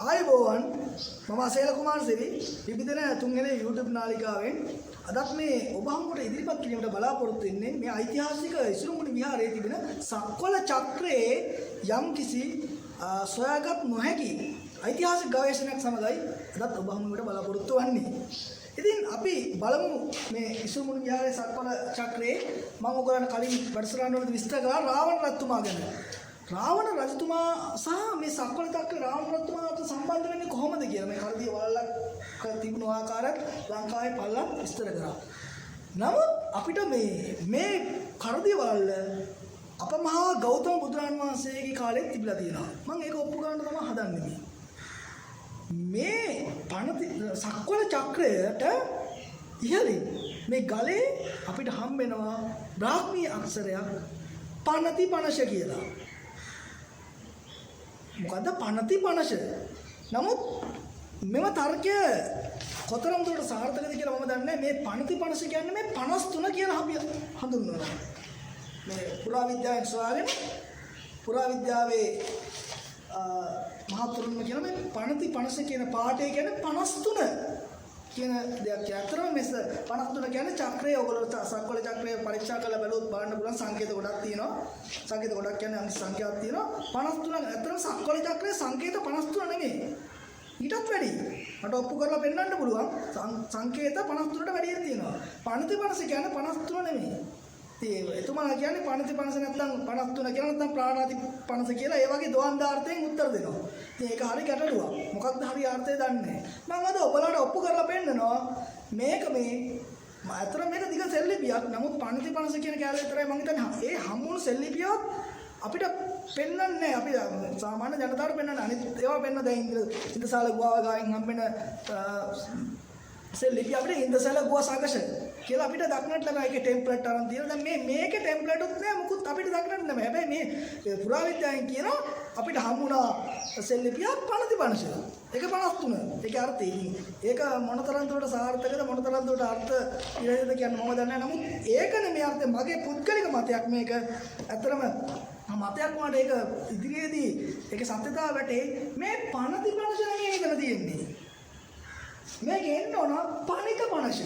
ආයුබෝවන් මම අසේල කුමාර සිරි විවිධන තුන්වෙනි YouTube නාලිකාවෙන් අදත් මේ ඔබ හමුවට ඉදිරිපත් කිරීමට බලාපොරොත්තු වෙන්නේ මේ ඓතිහාසික ඉසුරුමුණි විහාරයේ තිබෙන සක්වල චක්‍රයේ යම් කිසි සොයාගත් නොහැකි ඓතිහාසික ගවේෂණයක් සමගයි අදත් ඔබ හමුවට බලාපොරොත්තු වෙන්නේ. ඉතින් අපි බලමු මේ ඉසුරුමුණි විහාරයේ සක්වල චක්‍රයේ මම ඔයගලන්ට කලින් වැඩසටහන වලදී විස්තර කළා රාවණ රජතුමා ගැන. රාවණ රජතුමා සහ මේ සක්වල චක්‍රේ රාවණ රජතුමාට සම්බන්ධ වෙන්නේ කොහොමද කියලා මේ කරදිය වලක් තිබුණු ආකාරයත් ලංකාවේ පල්ලම් විස්තර කරා. නමුත් අපිට මේ කරදිය වල අප මහා ගෞතම බුදුරන් වහන්සේගේ කාලෙත් තිබිලා තියෙනවා. මම ඒක ඔප්පු ගන්න තමයි හදන්නේ මේ පණති සක්වල චක්‍රයට ඉහළින් මේ ගලේ අපිට හම්බ වෙනවා බ්‍රාහ්මී අක්ෂරයක් පණති පණශ කියලා. මොකද්ද පණති පණශ? නමුත් මෙම තර්කය කොතරම් දුරට සාර්ථකද කියලා මම දන්නේ නැහැ. මේ පණති පණශ කියන්නේ මේ 53 කියලා අපි හඳුන්වනවා. මේ පුරාවිද්‍යාවෙන් සොයාගෙන පුරාවිද්‍යාවේ මහතුරුන්ම කියන මේ පණති පණශ කියන පාඩේ කියන්නේ 53 කියන දෙයක්. අතරම මෙස 53 කියන්නේ චක්‍රය. ඔයගොල්ලෝ සක්වල චක්‍රය පරීක්ෂා කරලා බලුවොත් බලන්න පුළුවන් සංකේත ගොඩක් තියෙනවා. සංකේත ගොඩක් කියන්නේ අනිත් සංඛ්‍යාවක් තියෙනවා. 53 අතරම සක්වල චක්‍රයේ සංකේත 53 නෙමෙයි. ඊටත් වැඩි. මට ඔප්පු කරලා පෙන්නන්න පුළුවන්. සංකේත 53ට වැඩිය තියෙනවා. පණති පණශ කියන්නේ 53 නෙමෙයි. ඉතින් එතුමාලා කියන්නේ පණති පණශ නැත්නම් 53 කියලා නැත්නම් ප්‍රාණාති පණශ කියලා ඒ වගේ දෝන්දාර්ථයෙන් උත්තර දෙනවා. ඉතින් ඒක හරි ගැටලුවක්. මොකක්ද හරි අර්ථය දන්නේ නැහැ. මම අද ඔයාලට ඔප්පු කරලා පෙන්නනවා මේක අතර මේක දිග සෙල්ලිපියක්. නමුත් පණති පණශ කියන කැලේ විතරයි මම හිතන්නේ ඒ හම්බුණු සෙල්ලිපියක් අපිට පෙන්වන්නේ අපි සාමාන්‍ය ජනතාවට පෙන්වන්නේ අනිත් ඒවා පෙන්න දැන් ඉන්දසාල ගුවාව ගායෙන් හම්බෙන සෙල්ලිපි අපිට ඉන්දසාල ගුවා සාගෂ කියලා අපිට දක්නට ලබන එකේ ටෙම්ප්ලේට් අරන් තියෙනවා. දැන් මේකේ ටෙම්ප්ලේට් උත් නෑ මොකුත් අපිට දක්නට නෑ. හැබැයි මේ පුරාවිද්‍යාවෙන් කියනවා අපිට හම්බුණා සෙල්ලිපියක් පණති පණශ. ඒක 53. ඒකේ අර්ථය ඉතින් ඒක මොනතරම් දුරට සාර්ථකද මොනතරම් දුරට අර්ථ ඉරේද කියන්නේ මම දන්නේ නැහැ. නමුත් ඒක නෙමෙයි අර්ථය. මගේ පුද්ගලික මතයක් මේක. ඇත්තටම මතයක් වුණාට ඒක ඉදිරියේදී ඒකේ සත්‍යතාව වැටේ. මේ පණති පණශ නෙමෙයි එතන තියෙන්නේ. මේක එන්න ඕන පණික පණශ.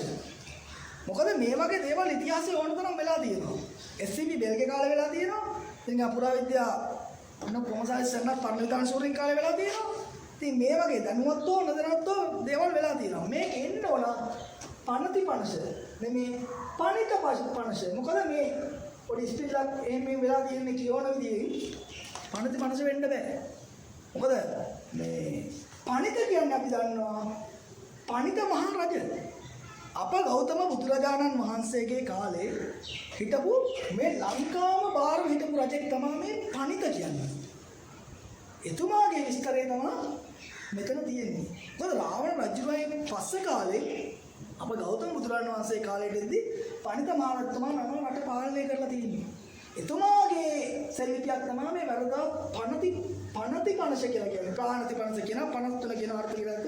මොකද මේ වගේ දේවල් ඉතිහාසයේ ඕන තරම් වෙලා තියෙනවා. SCB බෙල්ගේ කාලේ වෙලා තියෙනවා. ඉතින් අපුරාවිද්‍යා කොමසාරිස් සර්ණත් පරිණිතාන සූරින් කාලේ වෙලා තියෙනවා. ඉතින් මේ වගේ දැනුවත් හෝ නොදැනුවත් හෝ දේවල් වෙලා තියෙනවා. මේක එන්න ඕන පණති පණශ නෙමේ පණික පණශ. මොකද මේ පොඩි ස්ටිලක් එහෙම වෙලා තියෙන්නේ කියවන විදිහෙන් පණති පණශ වෙන්න බෑ. මොකද මේ පණික කියන්නේ අපි දන්නවා පණිත මහ රජ. අප ගෞතම බුදුරජාණන් වහන්සේගේ කාලේ හිටපු මේ ලංකාවම බාර හිටපු රජෙක් තමයි මේ පණිත කියන්නේ. එතුමාගේ විස්තරය තමයි මෙතන තියෙන්නේ. මොකද රාවණ රජුගේ පස්සේ කාලේ අප ගෞතම බුදුරජාණන් වහන්සේ කාලේටදී පණිත මහ රජතුමා නම රට පාලනය කරලා තියෙන්නේ. එතුමාගේ සෙල්ලිපියක් තමයි මේ වරදා පණති පණශ කියලා කියන්නේ. ප්‍රාණති පණශ කියන 53 කියන අර්ථය කියලා.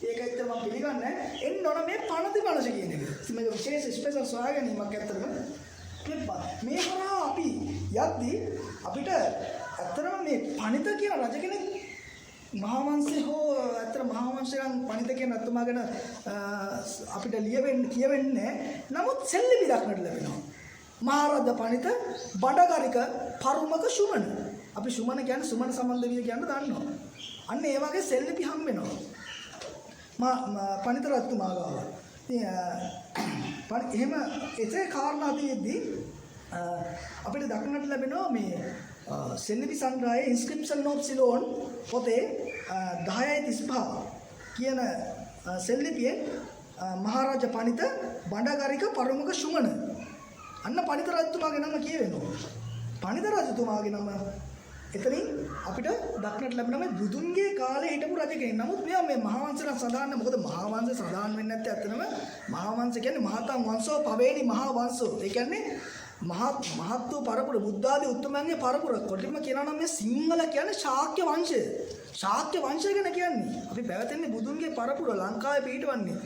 ඒක ඇත්තට මම පිළිගන්නේ නැහැ. එන්න ඕන මේ පණති පණශ කියන එක. මේක විශේෂ ස්පෙෂල් සොයාගැනීමක් ඇත්තටම. මේ කරා අපි යද්දී අපිට ඇත්තටම මේ පණිත කියන රජ කෙනෙක් මහා වංශේ හෝ ඇත්තට මහා වංශයන් පණිත කියන රජතුමා ගැන අපිට කියවෙන්නේ. නමුත් සෙල්ලිපි දක්නට ලැබෙනවා. මහරජ පණිත බඩගරික පරුමක සුමන. අපි සුමන කියන්නේ සුමන සම්බන්ධ විදිය කියන්න දන්නවා. අන්න ඒ වගේ සෙල්ලිපි හම් වෙනවා. පණිත රජතුමා ගාව. එහෙම එසේ කාරණා තියෙද්දි අපිට දක්නට ලැබෙනවා මේ සෙල්ලිපි සංග්‍රහයේ ඉන්ස්ක්‍රිප්ෂන් ඔෆ් සිලෝන් පොතේ 10:35 කියන සෙල්ලිපියේ මහරජ පණිත බඩගරික පරුමක සුමන අන්න පණිත රජතුමාගේ නම කියවෙනවා. පණිත රජතුමාගේ නම එතනින් අපිට දක්නට ලැබෙනවා මේ බුදුන්ගේ කාලේ හිටපු රජ කෙනෙක්. නමුත් මෙයා මේ මහා වංශයට සදාන්න මොකද මහා වංශය සදාන්න වෙන්නේ නැත්තේ ඇත්තටම මහා වංශ කියන්නේ මහතං වංශෝ පවේණි මහා වංශෝ. ඒ කියන්නේ මහත් වූ පරපුර බුද්ධාදී උත්තමයන්ගේ පරපුර. කොටින්ම කියනවා නම් මේ සිංහල කියන්නේ ශාක්‍ය වංශය. ශාක්‍ය වංශය ගැන කියන්නේ අපි පැවතෙන්නේ බුදුන්ගේ පරපුර ලංකාවේ පිහිටවන්නේ.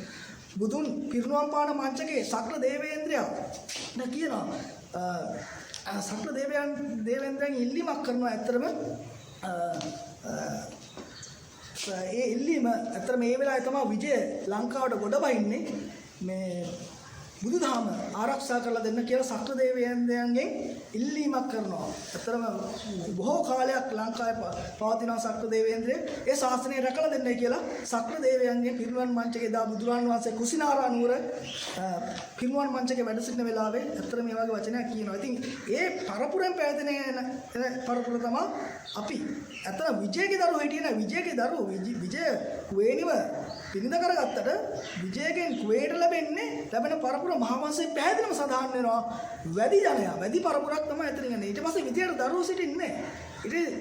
බුදුන් පිරිනුවම් පාන මංචකේ සක්‍ර දේවේන්ද්‍රයා කියනවා සක්‍ර දේවේන්ද්‍රයන් ඉල්ලීමක් කරනවා ඇත්තටම ඒ ඉල්ලීම ඇත්තට මේ වෙලාවේ තමයි විජය ලංකාවට ගොඩ බහින්නේ මේ බුදුදහම ආරක්ෂා කරලා දෙන්න කියලා සක්‍රදේවයන්ගෙන් ඉල්ලීමක් කරනවා. ඇත්තටම බොහෝ කාලයක් ලංකාවේ පවතින සක්‍රදේවයන්ගේ ඒ ශාසනය රැකලා දෙන්නයි කියලා සක්‍රදේවයන්ගෙන් පිරිනුවන් මංචකේ දා බුදුරන් වහන්සේ කුසිනාරා නුවර පිරිනුවන් මංචකේ වැඩ සිටින වෙලාවේ ඇත්තට මේ වගේ වචනයක් කියනවා. ඉතින් ඒ පරපුරෙන් පැවතෙන පරපුර තමයි අපි. ඇත්තට විජයගේ දරුවෝ හිටියේ විජයගේ දරුවෝ විජය කුවේණිව පිරිඳ කරගත්තට විජයගෙන් කුවේට ලැබෙන පරපුර මහාවංශයේ පැහැදිලිවම සඳහන් වෙනවා වැඩි ජනයා වැඩි පරපුරක් තමයි එතන ඉන්නේ. ඊට පස්සේ විජයට දරුවෝ සිටින්නේ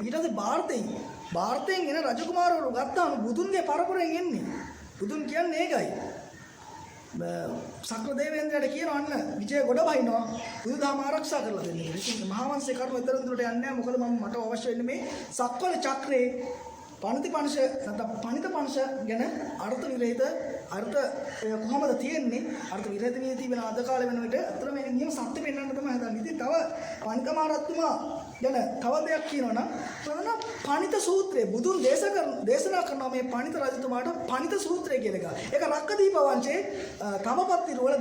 ඊට පස්සේ ಭಾರತයෙන් එන රජකුමාරවරු ගත්තාම බුදුන්ගේ පරපුරෙන් එන්නේ. බුදුන් කියන්නේ ඒකයි. සක්‍රදේවේන්ද්‍රයාට කියනවා අන්න විජය ගොඩ බහිනවා බුදුදහම ආරක්ෂා කරලා දෙන්න කියලා. ඉතින් මහාවංශයේ කරුණු එතරම් දුරට යන්නේ නැහැ. මොකද මට අවශ්‍ය වෙන්නේ මේ සක්වල චක්‍රේ පණිත පංශ ගැන අර්ථ විරහිත අර්ථ කොහොමද තියෙන්නේ අර්ථ විරහිත විදිහට තිබෙන අද කාලේ වෙන විට අතර මේ නියම සත්‍ය පෙන්වන්න තමයි හදන්නේ. ඉතින් තව පණිත මහරජතුමා ගැන තව දෙයක් කියනවා නම් පණිත සූත්‍රය බුදුන් දේශනා කරනවා මේ පණිත රජතුමාට පණිත සූත්‍රය කියන එක. ඒක රක්කදීප වංශයේ තමපත්ති වල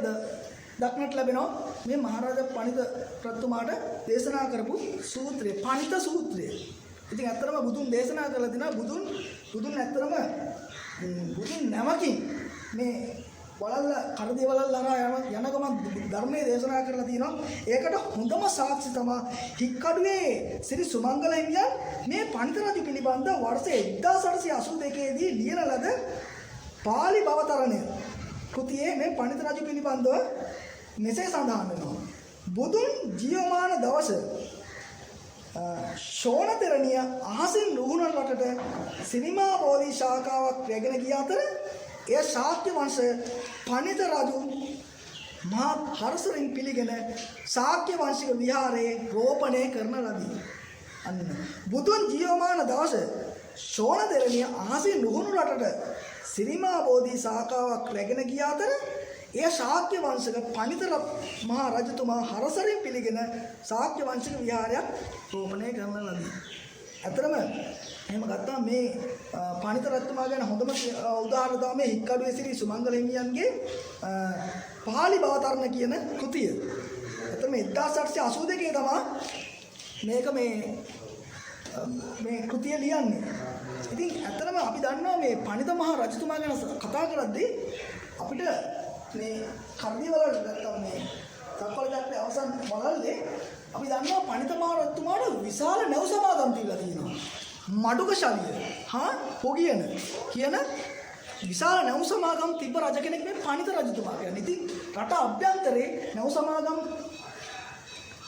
දක්නට ලැබෙනවා මේ මහරජා පණිත රජතුමාට දේශනා කරපු සූත්‍රය පණිත සූත්‍රය. ඉතින් ඇත්තටම බුදුන් දේශනා කරලා දිනා බුදුන් ඇත්තටම බුදුන් නැමකින් මේ වලල්ල කරදී වලල්ල යන ගමන් ධර්මයේ දේශනා කරලා තිනවා. ඒකට හොඳම සාක්ෂි තමයි හික්කඩුවේ ශ්‍රී සුමංගල හිමියන් මේ පණිත රජු පිළිබඳ වර්ෂ 1882 දී ලියන ලද පාලි භවතරණය කෘතියේ මේ පණිත රජු පිළිබඳව මෙසේ සඳහන් වෙනවා. බුදුන් ජීවමාන දවස ශෝණ තෙරණිය අහසින් රුහුණන් රටට සිනිමා බෝධි ශාඛාවක් රැගෙන ගිය අතර එය ශාක්‍ය වංශ පණිත රජු මහා හර්ෂයෙන් පිළිගෙන ශාක්‍ය වංශික විහාරයේ රෝපණය කරන ලදී. අන්න බුදුන් ජීවමාන දවස ශෝණ තෙරණිය අහසින් රුහුණු රටට සිනිමා බෝධි ශාඛාවක් රැගෙන ගිය අතර එය ශාක්‍ය වංශක පණිත මහා රජතුමා හරසරින් පිළිගෙන ශාක්‍ය වංශික විහාරයක් රෝපණය කරන ලදී. අතරම එහෙම ගත්තා මේ පණිත රජතුමා ගැන හොඳම උදාහරණ තමයි මේ හික්කඩුවේ ශ්‍රී සුමංගල හිමියන්ගේ පාලි භවතරණ කියන කෘතිය. අතන මේ 1882 තමයි මේ කෘතිය ලියන්නේ. ඉතින් අතරම අපි දන්නවා මේ පණිත මහා රජතුමා ගැන කතා කරද්දී අපිට මේ කර්දිවල නැත්තම් මේ සක්වල චක්‍රයේ අවසන් වලල්ලේ අපි දන්නවා පණිත මහ රජතුමාට විශාල නැව් සමාගම් තියලා තියෙනවා. මඩුකශලිය පොගියන කියන විශාල නැව් සමාගම් තිබ්බ රජ කෙනෙක් මේ පණිත රජතුමා කියන්නේ. ඉතින් රට අභ්‍යන්තරේ නැව් සමාගම්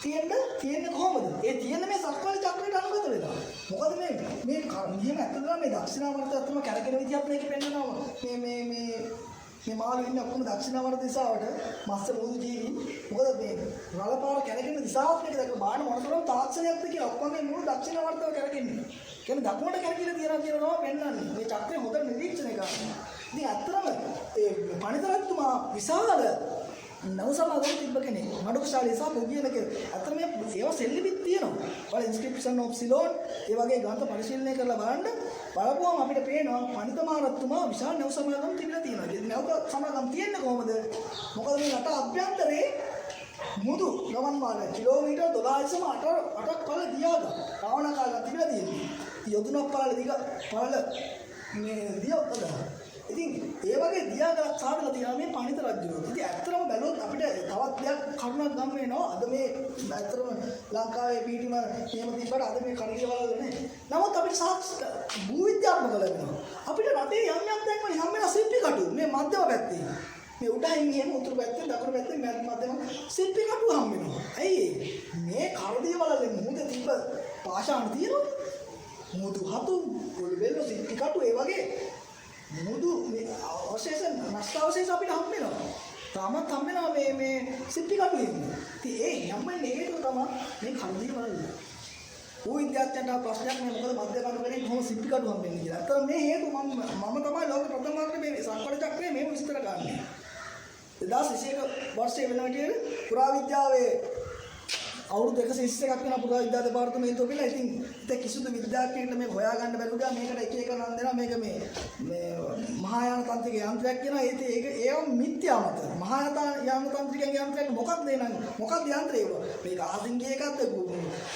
තියෙන්නේ කොහොමද? ඒ තියෙන්නේ මේ සක්වල චක්‍රයට අනුගත වෙලා. මොකද මේ නියම ඇත්තටම මේ දක්ෂිණාවර්ත අතම කැරකෙන විදිහක් මේක පෙන්නනවා. මේ මාළු ඉන්නේ ඔක්කොම දක්ෂිණාවර්ත දිශාවට මත්ස්‍ය බෝධි ජීවි. මොකද මේ රළපාර කැරකෙන දිශාවක් මේක දැක්ක බාන මොනතරම් තාක්ෂණයක්ද කියලා ඔක්කොම මේ මුළු දක්ෂිණාවර්තව කැරකෙන්නේ. කියන්නේ දකුණට කැරකිලා තියෙනවා පෙන්නන්නේ. මේ චක්‍රය හොඳට නිරීක්ෂණය කරනවා. ඉතින් ඇත්තටම ඒ පණිත රජතුමා විශාල නව සමාගම තිබ්බ කෙනෙක්. මඩුකශාලී සහ පොගියන කෙනෙක්. ඇත්තටම ඒවා සෙල්ලිපිත් තියෙනවා. වල ඉන්ස්ක්‍රිප්ෂන් ඔෆ් සිලෝන් ඒ වගේ ග්‍රන්ථ පරිශීලනය කරලා බලපුවම අපිට පේනවා පණිත මහරජතුමා විශාල නව සමාගම් තිබිලා තියෙනවා. ඉතින් නව සමාගම් තියෙන්නේ කොහොමද? මොකද මේ රට අභ්‍යන්තරේ මුදු ගමන් මාර්ග කිලෝමීටර් 12.8ක් පළ දියාගා රාවණ කාලේ තිබිලා තියෙනවා. යොදුනක් පළ මේ දියොත් අදලා. ඉතින් ඒ වගේ දියාගා සාදලා තියෙනවා මේ පණිත රජුගේ. ඉතින් ඇත්තටම බැලුවොත් අපිට තවත් දෙයක් කරුණක් ගන්න වෙනවා. අද මේ ඇත්තටම ලංකාවේ පීටිම එහෙම තිබ්බට අද මේ කණිකේ වල නැහැ. නමුත් අපිට භූවිද්‍යාත්මක ලැබෙනවා. අපිට රටේ යම් තැන් වල හැම වෙලාවෙම ශිල්පී කටු මේ මධ්‍යම පැත්තේ. මේ උඩහින් එහෙම උතුරු පැත්තෙන් දකුණු පැත්තෙන් මධ්‍යම ශිල්පී කටු හම් වෙනවා. ඇයි මේ කරදී වල මුහුද තිබ්බ පාෂාණ තියෙනවා. මුහුදු හතු පොළවෙල ශිල්පී කටු ඒ වගේ මුදු අවශේෂ නෂ්ටාවශේෂ අපිට හම් වෙනවා. තාමත් හම් වෙනවා මේ ශිල්පී කටු ඉන්නේ. ඉතින් ඒ යම්මනේ හේතුව තමයි මේ කරදී වල. විද්‍යාඥයන්ට ප්‍රශ්නයක් නේ මොකද මධ්‍ය කටු කරේ කොහොම ශිල්පී කටු හම් වෙන්නේ කියලා. අතන මේ හේතුව මම තමයි ලෝක ප්‍රථම වර්ගයේ මේ සක්වල චක්‍රයේ මේව විස්තර කරන්නේ. 2021 වර්ෂයේ වෙන විදිහට පුරාවිද්‍යාවේ අවුරුදු 121ක් වෙන පුරාවිද්‍යා දෙපාර්තමේන්තුව කියලා. ඉතින් කිසිදු විද්‍යාඥයෙකුට මේක හොයාගන්න බැරි වුණා. මේකට එක එක නම් දෙනවා. මේක මේ මහායාන තාන්ත්‍රික යන්ත්‍රයක් කියනවා. ඒක මිත්‍යා මත. මහායාන තාන්ත්‍රිකයන්ගේ යන්ත්‍රයක් මොකක්ද එනං? මොකක්ද යන්ත්‍රය? මේක ආදින් ගිය එකක්ද?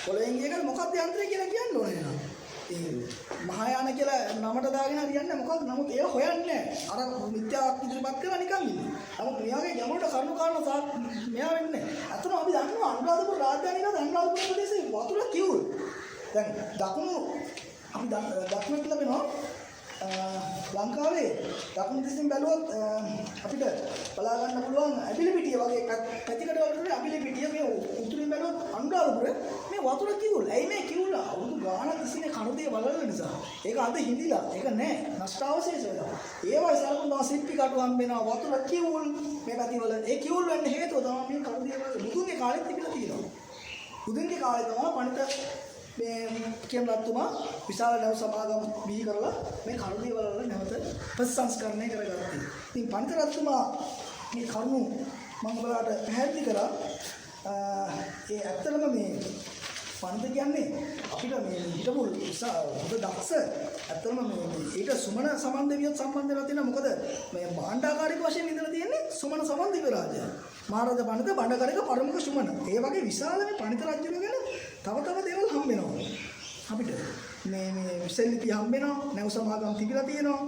පොළෙන් ගිය එකක්ද? මොකක්ද යන්ත්‍රය කියලා කියන්න ඕනේ නේද? ඒ මහායාන කියලා නමට දාගෙන හරියන්නේ මොකක්ද? නමුත් ඒක හොයන්නේ අර මිත්‍යාවක් ඉදිරිපත් කරලා නිකන් ඉන්නේ. නමුත් මෙයාගේ ගැඹුරට කරුණු කාරණා මෙයා වෙන්නේ. අතන අපි දන්නවා අනුරාධපුර රාජධානිය නේද? අනුරාධපුර ප්‍රදේශයේ වතුර කිවුල්. දැන් දකුණු අපි දකුණට ලැබෙනවා ලංකාවේ දකුණු දිශෙන් බැලුවොත් අපිට බලා ගන්න පුළුවන් ඇබිලිපිටිය වගේ පැතිකඩ වලට ඇබිලිපිටිය මේ උතුරින් බැලුවොත් අනුරාධපුර මේ වතුර කිවුල්. ඇයි මේ කිවුල්? අවුරුදු ගාණක් තිස්සේ කණුදේ වලන නිසා. ඒක අද හිඳිලා. ඒක නෑ. නෂ්ටාවශේෂ වෙලා. ඒවයි සලකුණු සිප්පි කටු හම්බ වෙනවා වතුර කිවුල් මේ පැතිවල. ඒ කිවුල් වෙන්න හේතුව තමයි මේ කණුදේ වල බුදුන්ගේ කාලෙත් තිබිලා තියෙනවා. බුදුන්ගේ කාලේ තමයි පණිත මේ කියනතුමා විශාල නැව සමාගම් බිහි කරලා මේ කණුදේ වල නැවත ප්‍රතිසංස්කරණය කරගත්තා. ඉතින් පණිත රජතුමා මේ කරුණු මම ඔයාලට පැහැදිලි කරා. ඒ ඇත්තටම මේ පණිත කියන්නේ අපිට මේ හිටපු හොඳ දක්ෂ ඇත්තටම මේ ඊට සුමන සමන් දෙවියොත් සම්බන්ධ වෙලා තියෙනවා. මොකද මේ භාණ්ඩාකාරික වශයෙන් ඉඳලා තියෙන්නේ සුමන සමන් දිව්‍ය රාජයා. මහරජා පණිත භාණ්ඩාකාරික පරමක සුමන. ඒ වගේ විශාල මේ පණිත රජුල ගැන තව දේවල් හම්බ වෙනවා අපිට. මේ විසල්ලිපි හම්බ වෙනවා. නැව සමාගම් තිබිලා තියෙනවා.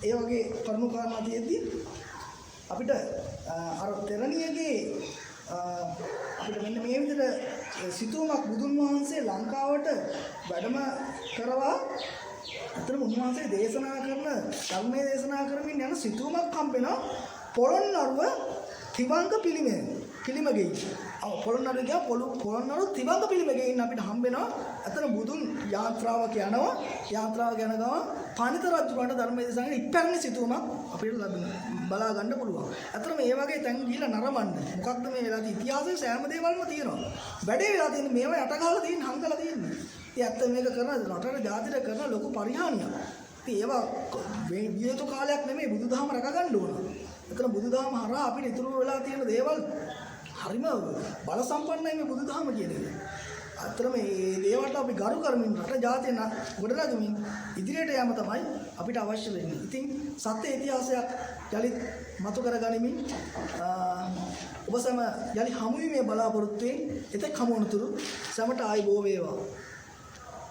ඒ වගේ කරුණු කාරණා තියෙද්දි අපිට අර තෙරණියගේ අපිට මෙන්න මේ විදිහට සිතුවමක් බුදුන් වහන්සේ ලංකාවට වැඩම කරවා අතරම උන්වහන්සේ දේශනා කරන ධර්මයේ දේශනා කරමින් යන සිතුවමක් හම්බෙනවා පොළොන්නරුව තිවංග පිළිමගෙයි. පොළොන්නරුව ගියා පොළොන්නරුව තිවංග පිළිමගෙයින් අපිට හම්බෙනවා අතන බුදුන් යාත්‍රාවක යනවා. යාත්‍රාවක යන ගමන් පණිත රජුන්ට ධර්මයේ දේශනා කරන ඉපැරණි සිතුවමක් අපිට බලා ගන්න පුළුවන්. අතරම මේ වගේ තැන් ගිහිල්ලා නරඹන්න. මොකක්ද මේ වෙලා තියෙන්නේ? ඉතිහාසයේ සෑම දේවල්ම තියෙනවා. වැඩේ වෙලා තියෙන්නේ මේවා යට ගහලා තියෙන්නේ හංගලා තියෙන්නේ. ඉතින් ඇත්ත මේක කරන රටට ජාතියට කරන ලොකු පරිහානියක්. ඉතින් ඒවා වියතු කාලයක් නෙමෙයි බුදුදහම රැක ගන්න ඕන. එතන බුදුදහම හරහා අපිට ඉතුරු වෙලා තියෙන දේවල් හරිම බල සම්පන්නයි මේ බුදුදහම කියන එක. අතන මේ දේවල්ට අපි ගරු කරමින් රට ජාතිය ගොඩනගමින් ඉදිරියට යෑම තමයි අපිට අවශ්‍ය වෙන්නේ. ඉතින් සත්‍ය ඉතිහාසයක් යලිත් මතු කරගනිමින් ඔබ සම යලි හමු වීමේ බලාපොරොත්තුවෙන් එතෙක් හමු වනතුරු සමට ආයි බෝ වේවා.